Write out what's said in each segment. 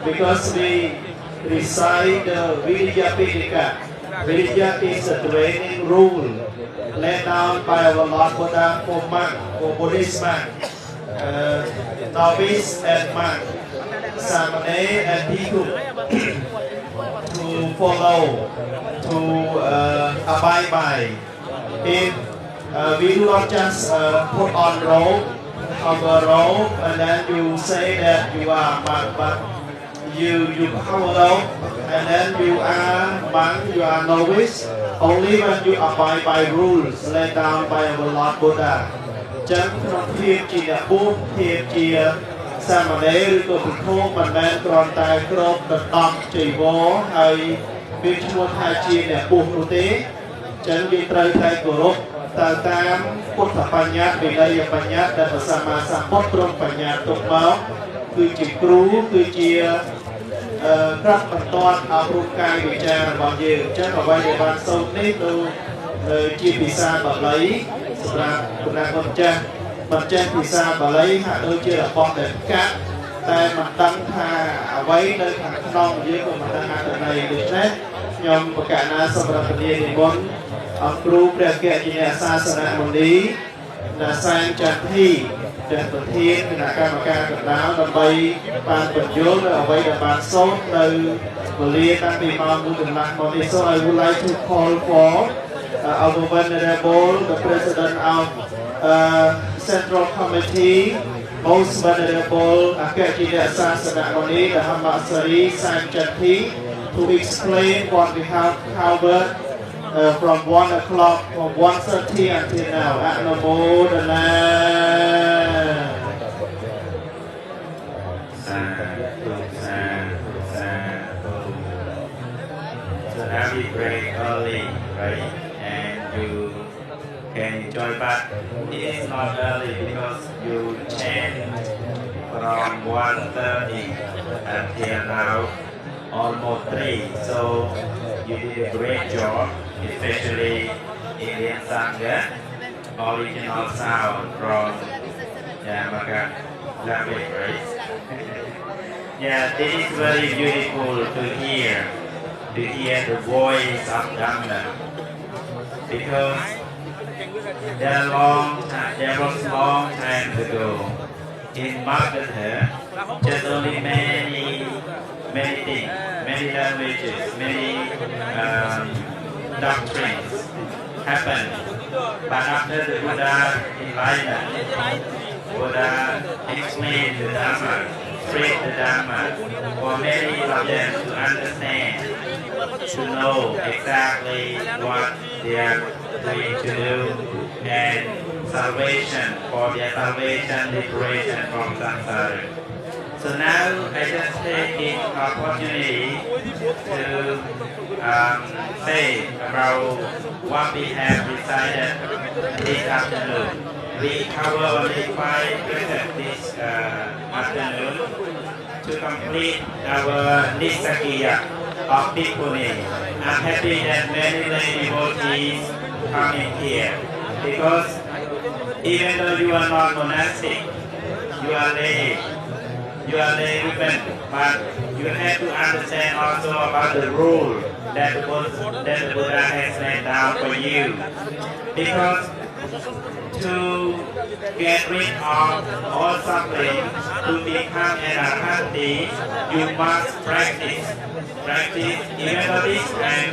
because we recite the Vijayapitaka. Vijaya is a training rule laid down by our Lord Buddha for monk, for Buddhist monk, novice and monk, samanera and bhikkhu to follow, to abide by. If we do not just put on robe, cover robe, and then you say that you are monk, but you cover robe, and then you are monk, you are novice, only when you abide by rules laid down by our Lord Buddha. Chẳng không thiệp chỉ là buông thiệp chỉ sa mà đế của Phật khô mình men còn tài krop đợt đọc chỉ vô hay biết mua hai chi để buông tu tế chẳng bị trời thay của lúc ta tam Phật Phật nhát vì đây là Phật nhát đã sa ma sa Phật trong Phật nhát tục báo cứ chỉ cú cứ chỉ các phần toàn ở vùng cai bị cha bao nhiêu chắc ở đây ban sâu nít đâu chi bị sa bảo lấy là con cha mình cha bị sa bảo lấy hạ đôi chưa là con để cát tay mình đăng tha váy nơi thằng non dưới của mình đang hạ từ này được hết nhom và cả na sau đó phần đi muốn ông kêu để kẹt chỉ là sa sana một lý là sang chặt thi để phần thiên là ca mà ca được đáo đầm bay ban phần dốt ở đây là ban sốt từ liên đang bị mong muốn được làm một so I would like to call for our venerable the president of Central Committee, most venerable Akajina Sasanamoni, the Hamasari Sanchati, to explain what we have covered from 1 o'clock, from 1:30 until now. At Namo So now we pray early, right? You can enjoy, but it is not early because you chant from 1:30 until now almost 3. So you did a great job, especially Indian Sangha, original sound from Yamaka language, right? Yeah, this is very beautiful to hear the voice of Dhamma. Because there was long time ago in Magadha, just only many things, many languages, many doctrines happened. But after the Buddha enlightened, Buddha explained the Dhamma, spread the Dhamma for many of them to understand, to know exactly what they are going to do, and salvation, for their salvation, liberation from samsara. So now I just take this opportunity to say about what we have decided this afternoon. We cover only 5 precepts this afternoon to complete our Nisakiya of Bhikkhuni. I'm happy that many lay devotees coming here, because even though you are not monastic, you are lay women, but you have to understand also about the rule that the Buddha has laid down for you. Because to get rid of all suffering, to become an arhati, you must practice. Even though this time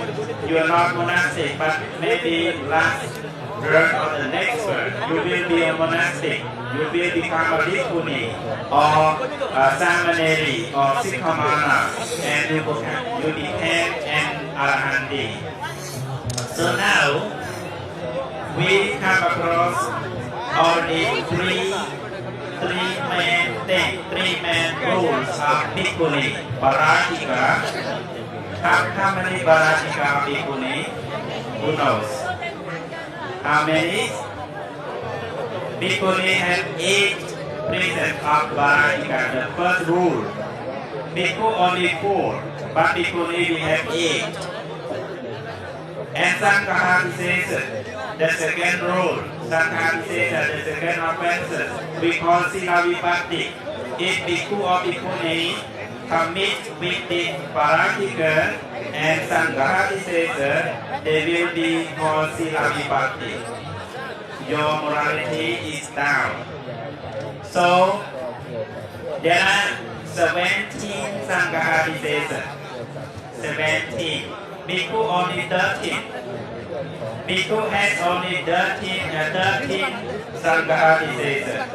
you are not monastic, but maybe last verse or the next verse, you will be a monastic. You will become a bhikkhuni or a samaneri or sikhamana, and you become an arhanti. So now we come across all these three main rules of bhikkhuni. Paratika. How many paratika of bhikkhuni? Who knows? How many? Bhikkhuni have 8 precepts of paratika. The first rule. Bhikkhu only 4, but bhikkhuni we have 8. And Sanghātisesa, the second rule. Sanghātisesa, the second offenses. We call Sila Vipatti. If bhikkhu or bhikkhuni commit with the Paratika and Sangha predecessor, they will be called Silavipatti. Your morality is down. So there are 17 Sangha predecessors. 17. Bhikkhu only 13. Bhikkhu has only 13 Sangha predecessors.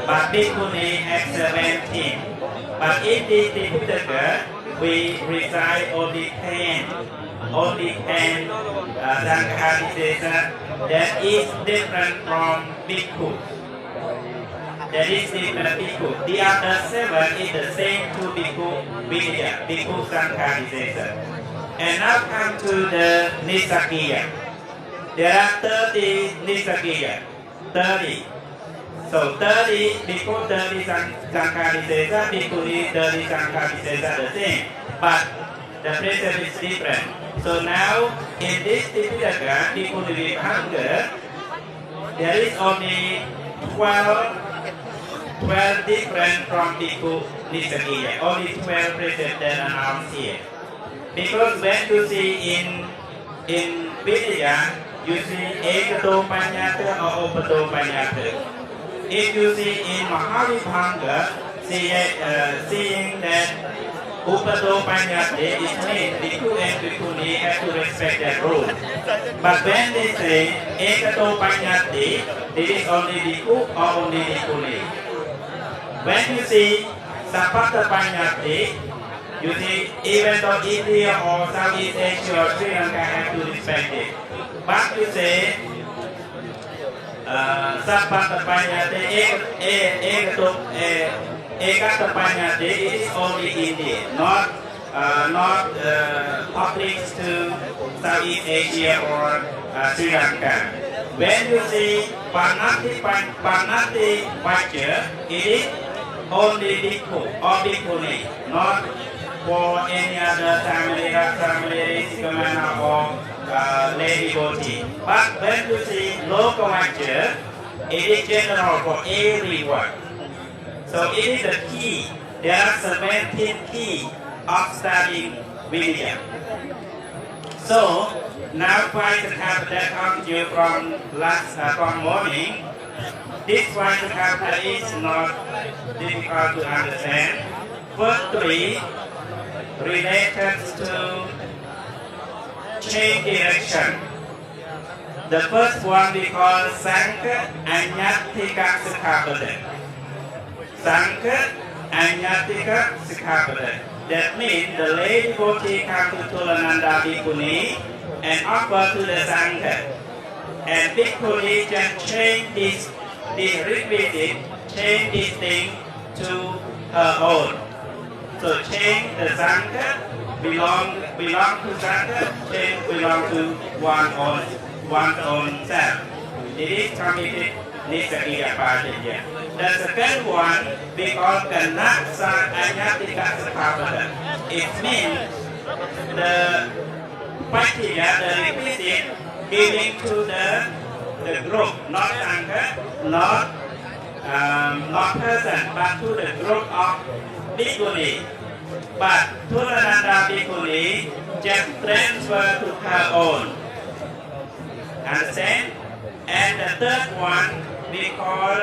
But Bhikkhuni has 17. But in this Tipitaka, we recite only 10. Only 10 Sangha predecessors. That is different from Bhikkhu. That is different Bhikkhu. The other 7 is the same to Bhikkhu Vinaya, Bhikkhu Sangha predecessor. And now come to the Nisakkiya. There are 30 Nisakkiya. 30. So 30 Bhikkhu, 30 Sangha predecessor, Bhikkhuni, 30 Sangha predecessor, the same. But the precept is different. So now in this Tipitaka, Bhikkhuni Vibhanga, there is only 12 different from Bhikkhu Nisakkiya. Only 12 precepts that are announced here. Because when you see in Vinaya, you see Ekato Panyata or Upato Panyata. If you see in Mahavibhanga, seeing that Upato Panyata is meant Bhikkhu and Bhikkhuni have to respect that rule. But when they say Ekato Panyata, it is only Bhikkhu or only Bhikkhuni. When you see Sappata Panyata, you see even though India or Southeast Asia or Sri Lanka have to respect it. But you say Sappata Panyata, Ekata Panyata, it is only India, not public to Southeast Asia or Sri Lanka. When you see Parnati Vajja, it is only Bhikkhu or Bhikkhuni, not for any other family, Sikamana or lay devotee. But when you see Lokavajja, it is general for everyone. So it is the key. There are 17 keys of studying Vinaya. So now quite a chapter that comes to you from morning. This one chapter is not difficult to understand. First 3 related to change direction. The first one we call Sangha Anyattika Sikkhapada. Sangha Anyattika Sikkhapada. That means the lay devotee come to Tulananda Bhikkhuni and offer to the Sangha. And Bhikkhuni just change this requisite, change this thing to her own. So change the Sangha, belong to Sangha, change belong to one's own self. It is committed Nisakkiya Pājaya. The second one we call Kanaksa Anyattika Sikkhapada. It means the Pājaya, the requisite, giving to the group, not Sangha, not person, but to the group of Bhikkhuni. But Tulananda Bhikkhuni just transfer to her own. Understand? And the third one we call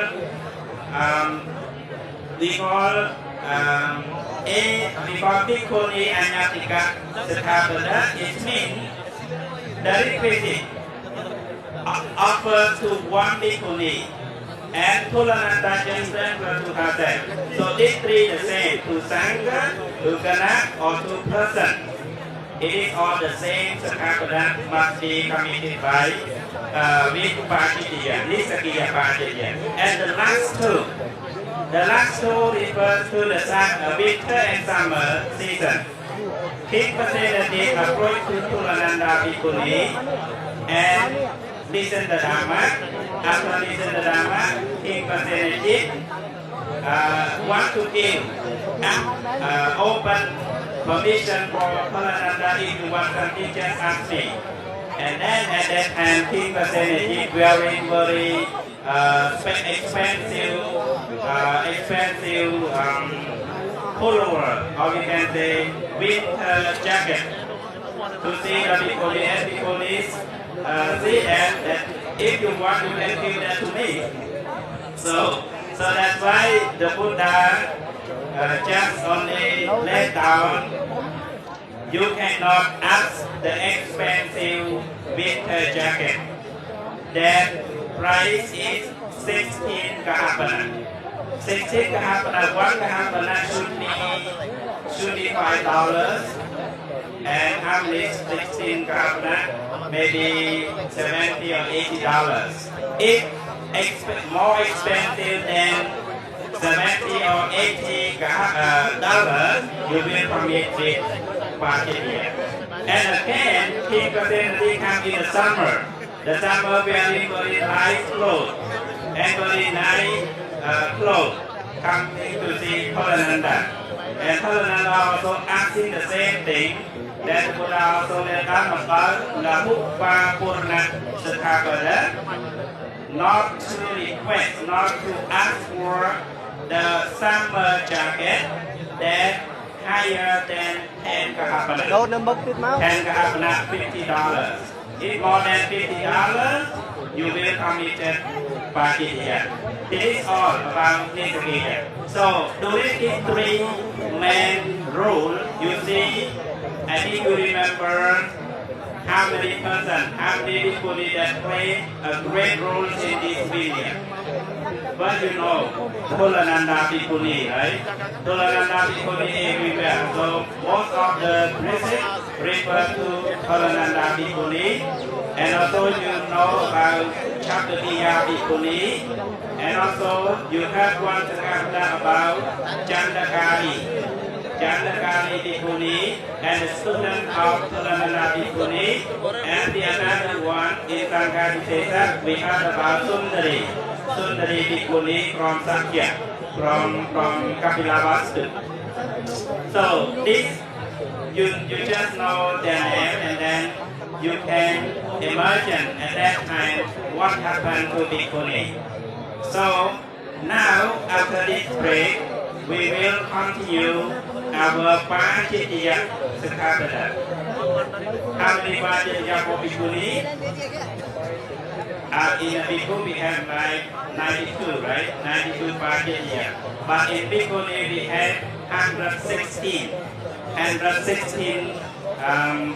Bhikkhuni Anyattika Sikkhapada. It means the requisite offered to one Bhikkhuni and Tulananda just transfer to herself. So these 3 the same, to Sangha, to Kanak or to person. It is all the same. Sikkhapada must be committed by Vipupācittiya, Nisakkiya Pājaya. And the last two refers to the winter and summer season. King Pasenadi approached to Tulananda Bhikkhuni and listen the Dhamma. After listen the Dhamma, King Pasenadi want to give open permission for Tulananda if you want something, just ask me. And then at that time, King Pasenadi wearing very expensive pullover, or we can say winter jacket. To see the Bhikkhuni and Bhikkhunis see that if you want, you can give that to me. So that's why the Buddha just only laid down. You cannot ask the expensive winter jacket. That price is 16 kahapana. 16 kahapana, one kahapana should be $5. And how many 16 kahapana? Maybe $70 or $80. If more expensive than $70 or $80, you will permit it party. And again, King Pasenadi comes in the summer. The summer wearing very nice clothes and very nice clothes coming to see Palananda. And Palananda also asking the same thing that Buddha also let us about the Bukpa Purna Sathagata, not to request, not to ask for the summer jacket that higher than 10 kahapana. 10 kahapana, $50. If more than $50, you will commit party here. This is all about this occasion. So during these three main rules, you see, I think you remember how many persons, how many people that play a great role in this video. But you know, Thulananda Bhikkhuni, right? Thulananda Bhikkhuni everywhere. So most of the places refer to Thulananda Bhikkhuni. And also you know about Chaptatiya Bhikkhuni. And also you have one chapter about Chandakari. Chandakari Bhikkhuni and the student of Thulananda Bhikkhuni. And the another one in Sanghadisesa, we heard about Sundari. Sundari Bhikkhuni from Sakya, from Kapilavastu. So this, you just know their name, and then you can imagine at that time what happened to Bhikkhuni. So now after this break, we will continue our Pāñcittiya Sikkhapada. How many Pāñcittiya for Bhikkhuni? In a Bhikkhu we have like 92, right? 92 Pāñcittiya. But in Bhikkhuni we have 116. 116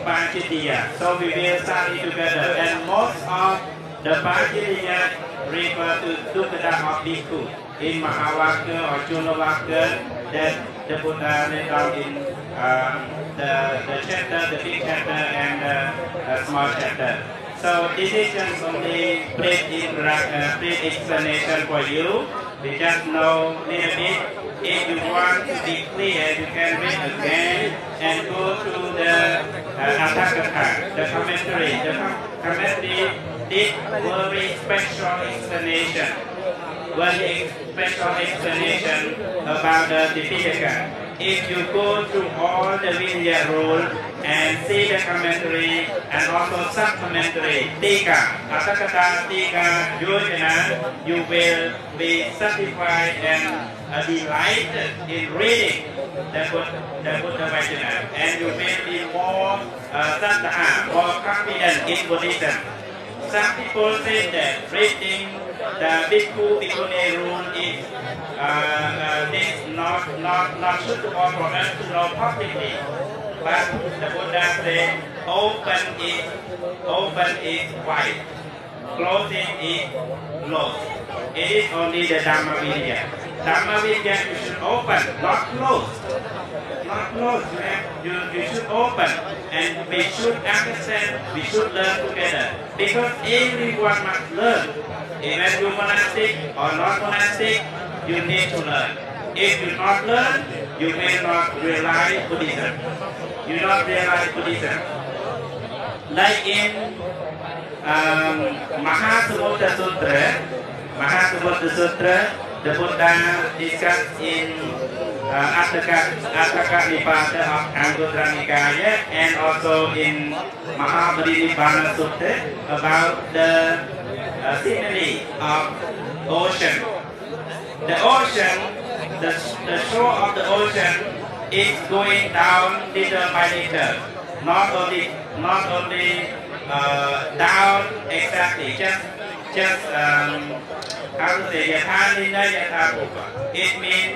Pāñcittiya. So we will study together. And most of the Pāñcittiya refer to Dukkha of Bhikkhu. In Mahavakka or Chullavakka, that the Buddha laid down in the chapter, the big chapter and the small chapter. So this is just only brief explanation for you. We just know a little bit. If you want to be clear, you can read again and go to the Atthakatha, the commentary. The commentary did very special explanation. Very special explanation about the Tipitaka. If you go through all the Vinaya rule and see the commentary and also sub-commentary, Tika, Atthakatha, Tika, Yojana, you will be satisfied and delighted in reading the Buddha Vajana, and you will be more sattha, more confident in Buddhism. Some people say that reading the Bhikkhu Bhikkhuni rule is not suitable for us to know publicly. But the Buddha said, open is wide, closing is closed. It is only the Dhamma Vinaya. Dhamma Vinaya you should open, not close. Not close, you should open, and we should understand, we should learn together. Because everyone must learn. Even you monastic or not monastic, you need to learn. If you not learn, you may not realize Buddhism. You not realize Buddhism. Like in Mahasamudra Sutra, the Buddha discussed in Attaka Nipada of Anguttara Nikaya, and also in Mahabodhinibbana Sutta about the scenery of ocean. The ocean, the shore of the ocean it's going down little by little. Not only down exactly, just how to say, it means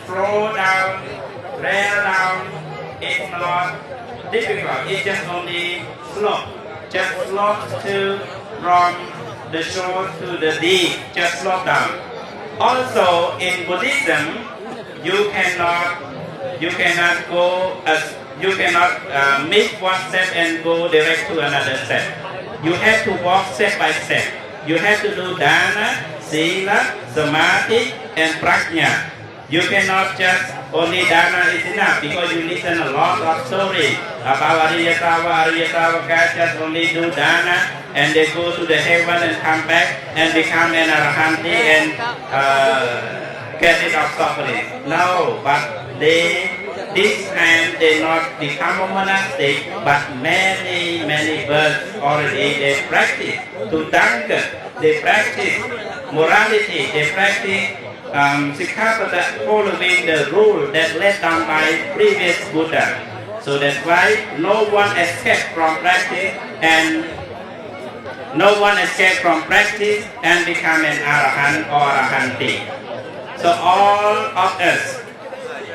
flow down, rail down. It's not difficult. It's just only slope. Just slope to from the shore to the deep. Just slope down. Also, in Buddhism, you cannot go as you cannot miss one step and go direct to another step. You have to walk step by step. You have to do dana, sila, samadhi, and prajna. You cannot just only dana is enough because you listen a lot of stories about Ariyatavaka, just only do dana and they go to the heaven and come back and become an arahanti and get rid of suffering. No, but this time they not become a monastic, but many births already they practice to Danga, they practice morality, they practice Sikkhapada following the rule that laid down by previous Buddha. So that's why no one escaped from practice and become an arahant or arahanti. So all of us,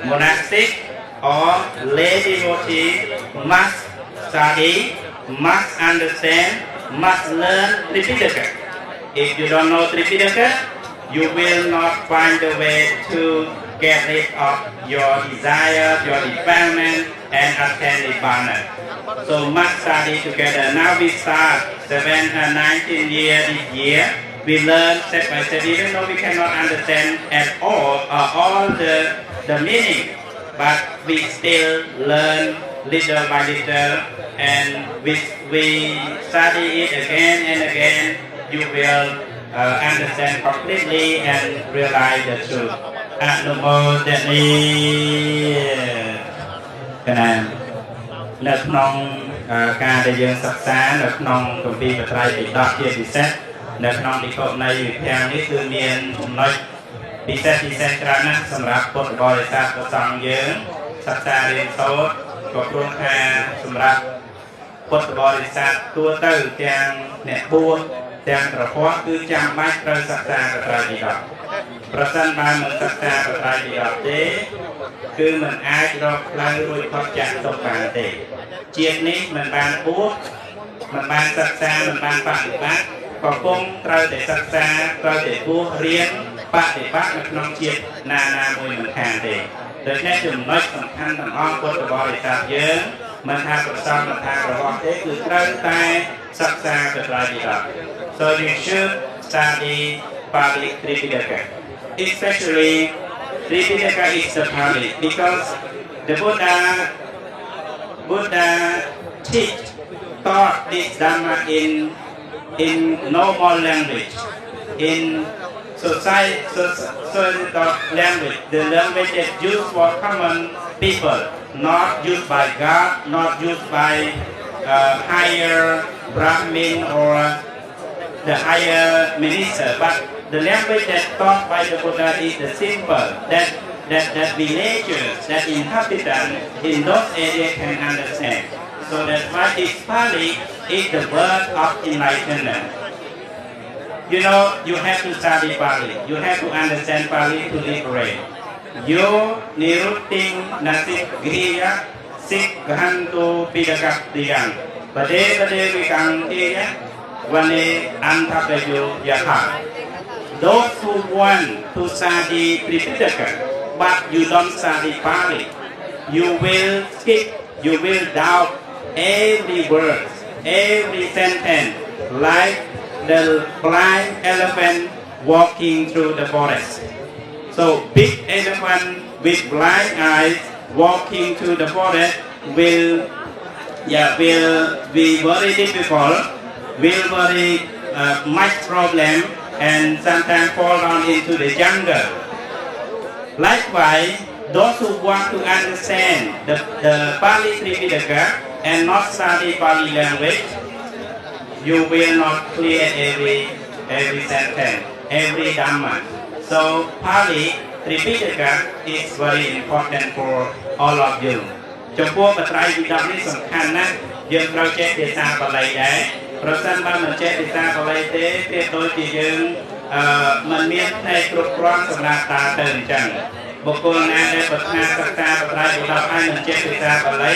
monastic or lay devotee, must study, must understand, must learn Tripitaka. If you don't know Tripitaka, you will not find a way to get rid of your desire, your defilement, and attain Nibbana. So must study together. Now we start 19 years this year. We learn step by step, even though we cannot understand at all the meaning, but we still learn little by little, and we study it again and again. You will understand completely and realize the truth. Anumodani កណានៅក្នុងការដែលយើងសិក្សានៅក្នុងគម្ពីរបត្រៃបិដកជាពិសេសនៅក្នុងពិភពនៃវិភាគនេះគឺមានចំណុចពិសេសច្រើនណាស់សម្រាប់ពុទ្ធបរិស័ទព្រះសង្ឃយើងសិក្សារៀនសូត្រក៏ព្រមថាសម្រាប់ពុទ្ធបរិស័ទទូទៅទាំងអ្នកបួសទាំងប្រព័ន្ធគឺចាំបាច់ត្រូវសិក្សាបត្រៃបិដកប្រសិនបើមិនសិក្សាបត្រៃបិដកទេគឺមិនអាចរកផ្លូវរួចផុតจากទុក្ខបានទេជាតិនេះមិនបានបួសមិនបានសិក្សាមិនបានបប្រតិបត្តិក៏គង់ត្រូវតែសិក្សាត្រូវតែបួសរៀនបប្រតិបត្តិនៅក្នុងជាតិណាមួយមិនខានទេដូច្នេះចំណុចសំខាន់ទាំងអស់ពុទ្ធបរិស័ទយើងមិនថាប្រសងមិនថាប្រវត្តិទេគឺត្រូវតែសិក្សាបត្រៃបិដក So you should study Pali Tripitaka. Especially Tripitaka is the Pali because the Buddha taught this Dhamma in normal language, in societal language, the language that's used for common people, not used by God, not used by higher Brahmin or the higher minister, but the language that taught by the Buddha is the simple, that villagers, that inhabitants in those areas can understand. So that's why this Pali is the word of enlightenment. You know, you have to study Pali, you have to understand Pali to liberate. Yo nirutting nasik griya sik ghanto pidakak diyan. Pade vikang tiya vane antapayo yatha. Those who want to study Tripitaka, but you don't study Pali, you will skip, you will doubt every word, every sentence, like the blind elephant walking through the forest. So big elephant with blind eyes walking through the forest will be very difficult, will very much problem, and sometimes fall down into the jungle. Likewise, those who want to understand the Pali Tripitaka and not study Pali language, you will not clear every sentence, every Dhamma. So Pali, Tripitaka is very important for all of you ចំពោះបត្រៃវិដកនេះសំខាន់ណាស់យើងត្រូវចេះភាសាបាលីដែរប្រសិនបើមិនចេះភាសាបាលីទេវាដូចជាយើងមិនមានផ្នែកគ្រប់គ្រាន់សម្រាប់តាទៅអញ្ចឹងបុគ្គលណាដែលប្រាថ្នាសិក្សាបត្រៃវិដកហើយមិនចេះភាសាបាលី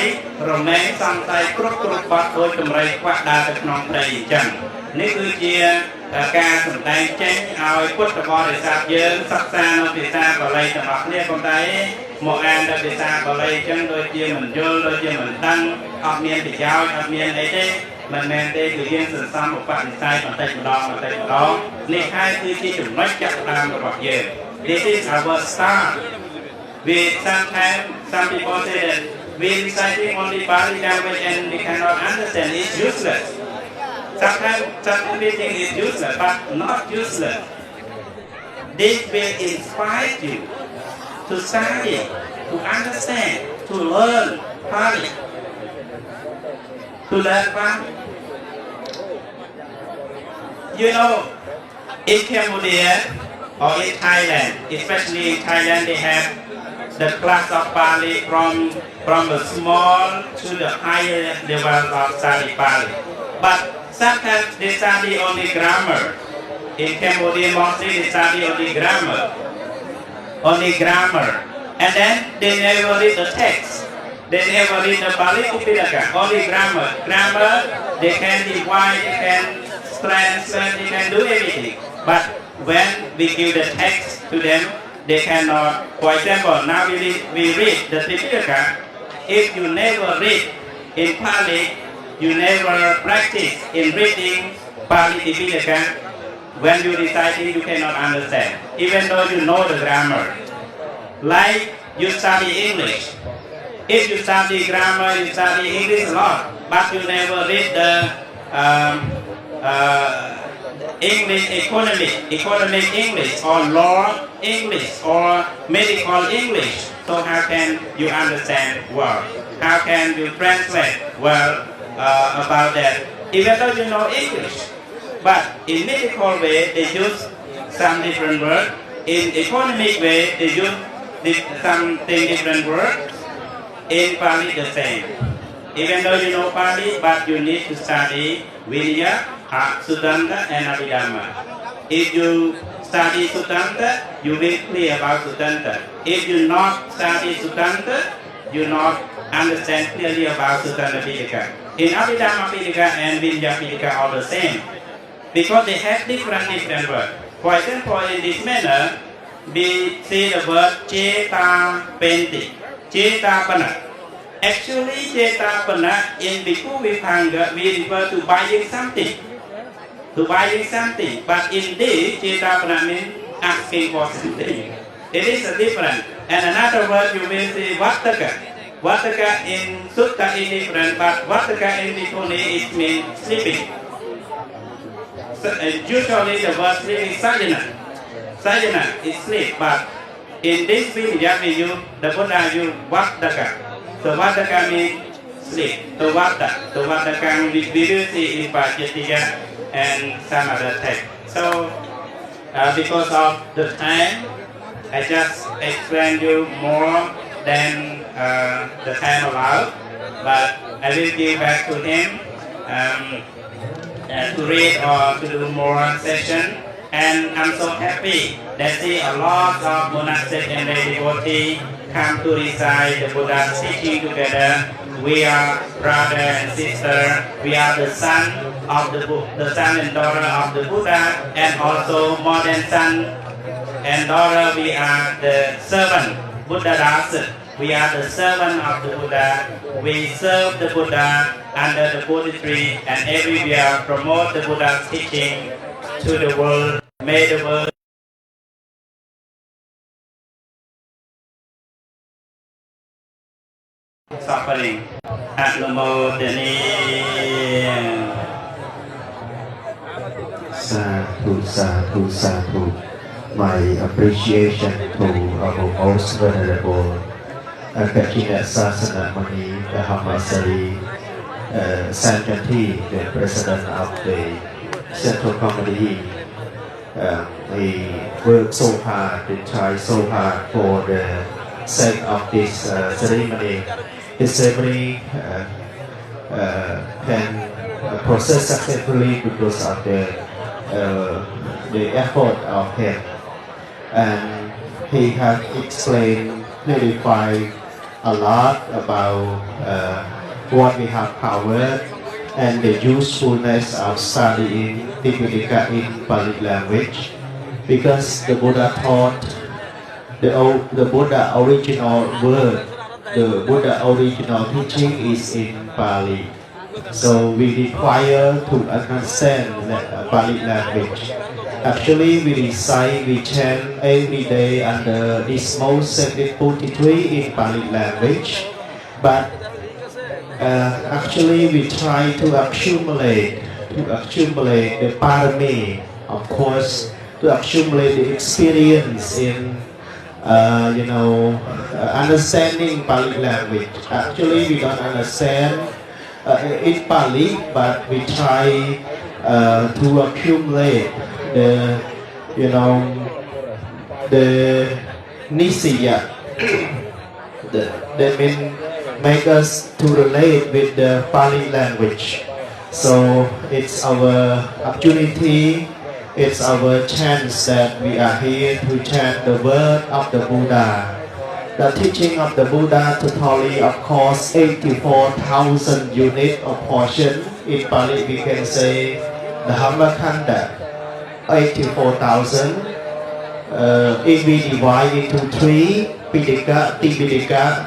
រមែងសង្ស័យគ្រប់បត់ដោយចម្រៃខ្វះដើរទៅក្នុងព្រៃអញ្ចឹងនេះគឺជាការសម្ដែងចេញឲ្យពុទ្ធបរិស័ទយើងសិក្សានៅភាសាបាលីទាំងអស់គ្នាប៉ុន្តែមកអានតែភាសាបាលីអញ្ចឹងដូចជាមិនយល់ដូចជាមិនដឹងអត់មានប្រយោជន៍អត់មានអីទេមិនមែនទេគឺយើងសន្សំឧបនិស្ស័យបន្តិចម្ដងនេះហើយគឺជាចំណុចចាប់ផ្ដើមរបស់យើង This is our start. We sometimes some people say that we reciting only Pali language and we cannot understand. It's useless. Sometimes some people think it's useless, but not useless. This will inspire you to study, to understand, to learn Pali, to learn Pali. You know, in Cambodia or in Thailand, especially in Thailand, they have the class of Pali from the small to the higher level of study Pali. But sometimes they study only grammar. In Cambodia, mostly they study only grammar. And then they never read the text. They never read the Pali Upidaka, only grammar. Grammar, they can divide, they can translate, they can do everything. But when we give the text to them, they cannot. For example, now we read the Tripitaka. If you never read in Pali, you never practice in reading Pali Tripitaka. When you recite it, you cannot understand, even though you know the grammar. Like you study English. If you study grammar, you study English a lot, but you never read the English economic English or law English or medical English. So how can you understand well? How can you translate well about that? Even though you know English, but in medical way they use some different words. In economic way they use something different words. In Pali the same. Even though you know Pali, but you need to study Vinaya, Sudanta and Abhidhamma. If you study Sudanta, you will clear about Sudanta. If you not study Sudanta, you not understand clearly about Sudanta Pitaka. In Abhidhamma Pitaka and Vinaya Pitaka are the same, because they have different words. For example, in this manner, we see the word Cheta Penti, Cheta Pana. Actually, Cetapana in Bhikkhu Vibhanga we refer to buying something. But in this, Cetapana means asking for something. It is a different. And another word you will see Vattaka. Vattaka in Sutta is different, but Vattaka in Bhikkhuni it means sleeping. So, usually the word sleeping is Sajana. Sajana is sleep, but in this video we use the Buddha use Vattaka. So Vattaka means sleep. So Vattaka we will see in Pajatiya and some other text. So because of the time, I just explain you more than the time allowed. But I will give back to him to read or to do more session. And I'm so happy that see a lot of monastic and lay devotees come to recite the Buddha's teaching together. We are brother and sister. We are the son and daughter of the Buddha, and also more than son and daughter. We are the servant, Buddha Dasa. We are the servant of the Buddha. We serve the Buddha under the Bodhi tree and everywhere promote the Buddha's teaching to the world. May the world suffering. Anumodani. Sadhu. My appreciation to our most venerable Katina Sasana Mani Dhammasari Sankanti, the president of the Central Committee he worked so hard, he tried so hard for the sake of this ceremony. His ceremony can process successfully because of the effort of him. And he has explained, clarified a lot about what we have covered and the usefulness of studying Tipitaka in Pali language, because the Buddha taught the Buddha original word, the Buddha original teaching is in Pali. So we require to understand the Pali language. Actually, we recite, we chant every day under this most sacred Bodhi tree in Pali language, but actually we try to accumulate the parami, of course, to accumulate the experience in understanding Pali language. Actually, we don't understand in Pali, but we try to accumulate the nisiya that mean make us to relate with the Pali language. So it's our opportunity, it's our chance that we are here to chant the word of the Buddha. The teaching of the Buddha totally, of course, 84,000 units of portion. In Pali we can say the Dhammakanda, 84,000. If we divide into three, Pitaka, Tipitaka,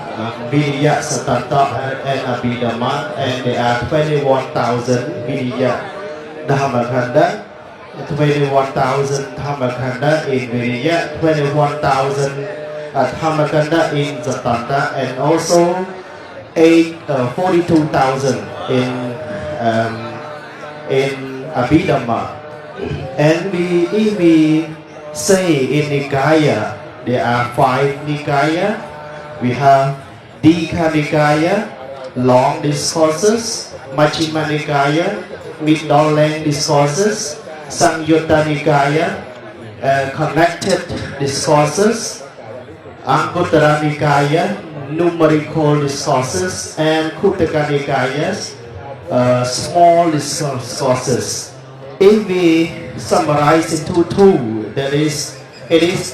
Viriya, Sattanta, and Abhidhamma, and there are 21,000 Viriya Dhammakanda, 21,000 Dhammakanda in Viriya, 21,000 Dhammakanda in Sattanta, and also 42,000 in Abhidhamma. And if we say in Nikaya, there are 5 Nikaya. We have Dika Nikaya, long discourses, Majjhima Nikaya, mid-length discourses, Samyutta Nikaya, connected discourses, Anguttara Nikaya, numerical discourses, and Khuddaka Nikayas, small discourses. If we summarize into two, it is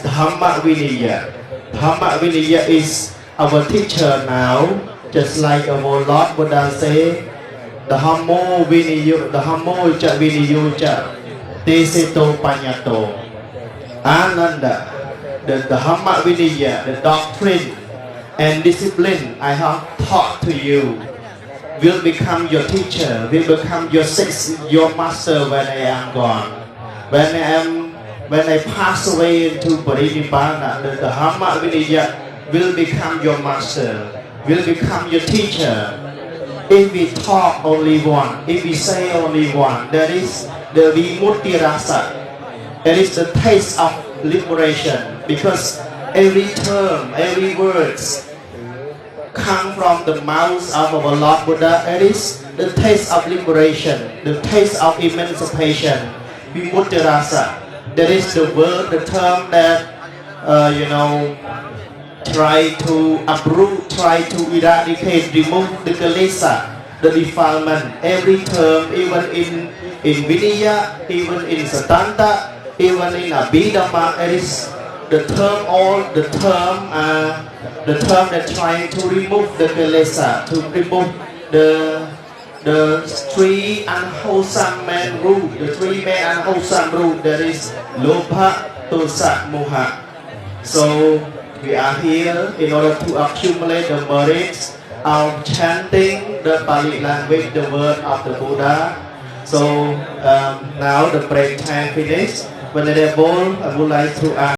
Dhamma Vinaya. Dhamma Vinaya is our teacher now, just like our Lord Buddha say, Dhammo Vinayo, Dhammo cha Vinayo cha, Teseto Panyato. Ananda, the Dhamma Vinaya, the doctrine and discipline I have taught to you, will become your teacher, will become your master when I am gone. When I pass away into Parinibbana, the Dhamma Vinaya will become your master, will become your teacher. If we talk only one, if we say only one, that is the Vimutti Rasa, that is the taste of liberation, because every term, every words come from the mouth of our Lord Buddha. It is the taste of liberation, the taste of emancipation, Vimutti Rasa. That is the word, the term that try to uproot, try to eradicate, remove the kilesa, the defilement. Every term, even in Vinaya, even in Sattanta, even in Abhidhamma, it is the term that trying to remove the kilesa, to remove the three unwholesome man root, the three main unwholesome root, that is Lobha, Dosa, Moha. So we are here in order to accumulate the merits of chanting the Pali language, the word of the Buddha. So now the break time finished. Venerable, I would like to ask